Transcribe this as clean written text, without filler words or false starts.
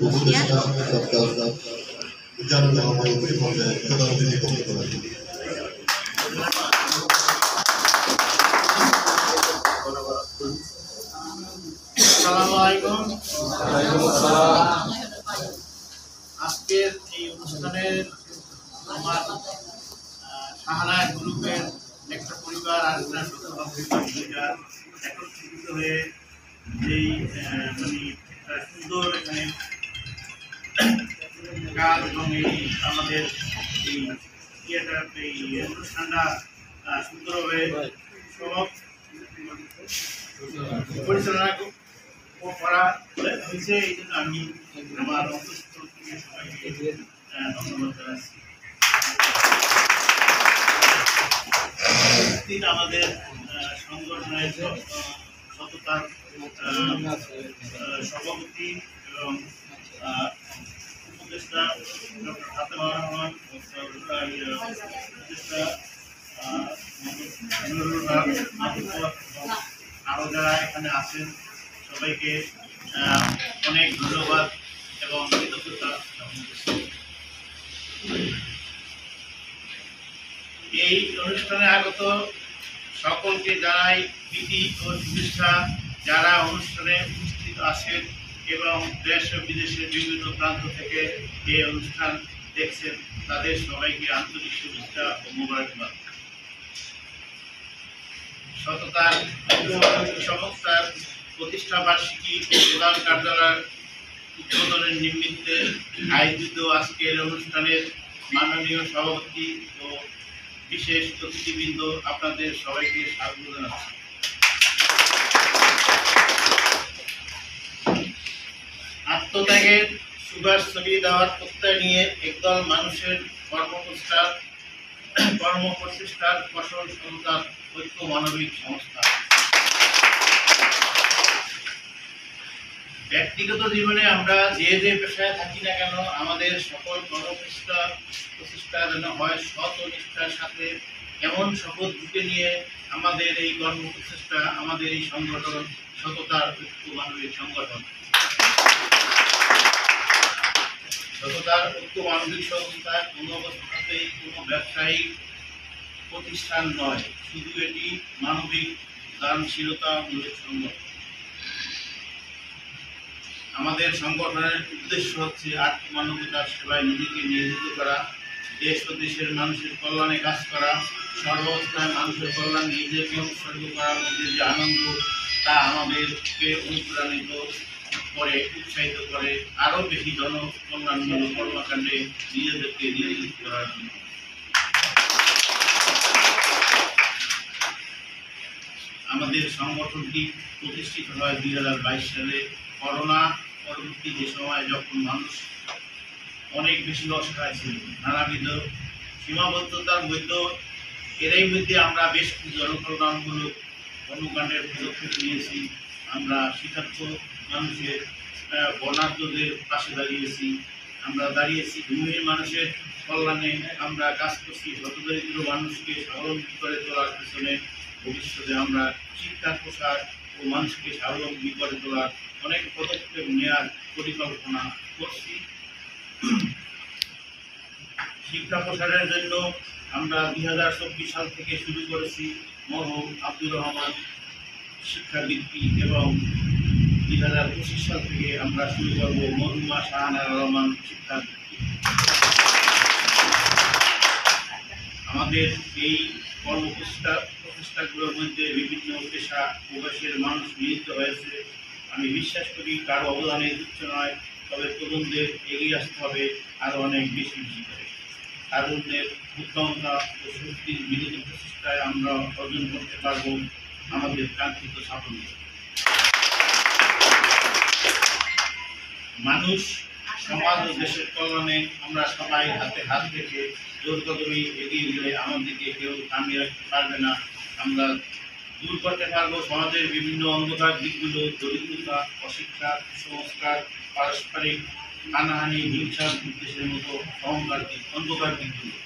উপদেষ্টা ডক্টর মিজানুর রহমান পরিবহনে প্রধান অতিথি বক্তব্য রাখবেন। আজকের এই অনুষ্ঠানের আমার সাহারা গ্রুপের একটা পরিবার আর পরিবার একত্রিত হয়ে যেই মানে সুন্দর এখানে কাজ এবং এই আমাদের এই থিয়েটার এই অনুষ্ঠানটা সুন্দরভাবে সব পরিচালনা করা হয়েছে। এই জন্য আমি আমার অন্তঃস্থল থেকে সবাইকে ধন্যবাদ জানাচ্ছি। আমাদের সংগঠনের সততার সভাপতি এবং উপদেষ্টা ডক্টর ফাতেমা রহমান, উপদেষ্টা আরো যারা এখানে আছেন সবাইকে অনেক ধন্যবাদ এবং কৃতজ্ঞতা। এই অনুষ্ঠানে আগত সকলকে জানাই প্রীতি ও শুভেচ্ছা। যারা অনুষ্ঠানে উপস্থিত আছেন এবং দেশ ও বিদেশের বিভিন্ন প্রান্ত থেকে এই অনুষ্ঠান দেখছেন তাদের সবাইকে আন্তরিক শুভেচ্ছা ও মোবারকবাদ। সততার সংস্থার প্রতিষ্ঠা বার্ষিকী ও প্রধান কার্যালয় উদ্বোধনের নিমিত্তে আয়োজিত আজকের অনুষ্ঠানের মাননীয় সভাপতি ও বিশেষ অতিথিবৃন্দ, আপনাদের সবাইকে স্বাগত জানাচ্ছি। আত্মত্যাগের সুবাস ছড়িয়ে দেওয়ার প্রত্যয় নিয়ে একদল মানুষের কর্মপ্রচেষ্টার ফসল সততার ঐক্য মানবিক সংস্থা। ব্যক্তিগত জীবনে আমরা যে যে পেশায় থাকি না কেন, আমাদের সকল প্রচেষ্টা যেন হয় সৎ ও নিষ্ঠার সাথে। এমন শপথ বুকে নিয়ে আমাদের এই কর্মপ্রচেষ্টা, আমাদের এই সংগঠন সততার ঐক্য মানবিক সংগঠন। সততার ঐক্য মানবিক সংস্থা কোনো অবস্থাতেই কোনো ব্যবসায়িক প্রতিষ্ঠান নয়, শুধু এটি মানবিক দানশীলতামূলক সংগঠন। আমাদের সংগঠনের উদ্দেশ্য হচ্ছে আত্মমানবিকতার সেবায় নিজেকে নিয়োজিত করা, দেশ ও দেশের মানুষের কল্যাণে কাজ করা, সর্বাবস্থায় মানুষের কল্যাণে নিজেকে উৎসর্গ করার মধ্যে যে আনন্দ, তা আমাদেরকে অনুপ্রাণিত করে, উৎসাহিত করে আরও বেশি জনকল্যাণমূলক কর্মকাণ্ডে নিজেদেরকে নিয়োজিত করার জন্য। আমাদের সংগঠনটি প্রতিষ্ঠিত হয় 2022 সালে। করোনা পরবর্তী যে সময় যখন মানুষ অনেক বেশি অসহায় ছিল, নানাবিধ সীমাবদ্ধতার মধ্যে এরই মধ্যে আমরা বেশ কিছু জনকল্যাণমূলক কর্মকাণ্ডের পদক্ষেপ নিয়েছি। আমরা শীতার্থ মানুষের বর্ণাঢ্যদের পাশে দাঁড়িয়েছি, আমরা দাঁড়িয়েছি ভূমিহীন মানুষের কল্যাণে, আমরা কাজ করছি হতদরিদ্র মানুষকে স্বাবলম্বী করে তোলার পেছনে। ভবিষ্যতে আমরা শিক্ষার প্রসার ও মানুষকে স্বাবলম্বী করে তোলার অনেক পদক্ষেপ নেওয়ার পরিকল্পনা করছি। শিক্ষা প্রসারের জন্য আমরা 2024 সাল থেকে শুরু করেছি মরহুম আব্দুর রহমান শিক্ষাবৃত্তি, এবং 2025 সাল থেকে আমরা শুরু করব মরহুমা শাহানা রহমান শিক্ষাবৃত্তি। আমাদের এই প্রচেষ্টাগুলোর মধ্যে বিভিন্ন পেশা প্রবাসের মানুষ নিয়োজিত হয়েছে। আমি বিশ্বাস করি কারো অবদানে তুচ্ছ নয়, তবে তরুণদের এগিয়ে আসতে হবে আরও অনেক বেশি বেশি করে। তারুণ্যের উদ্যমতা ও শক্তির বিরোধ প্রচেষ্টায় আমরা অর্জন করতে পারব আমাদের কাঙ্ক্ষিত সাফল্য। মানুষ, সমাজ ও দেশের কল্যাণে আমরা সবাই হাতে হাত রেখে জোর কদমে এগিয়ে গেলে আমাদেরকে কেউ থামিয়ে রাখতে পারবে না। আমরা দূর করতে পারবো সমাজের বিভিন্ন অন্ধকার দিকগুলো, দরিদ্রতা, অশিক্ষা, কুসংস্কার, পারস্পরিক হানাহানি, হিংসা, বিদ্বেষের মতো অন্ধকার দিকগুলো।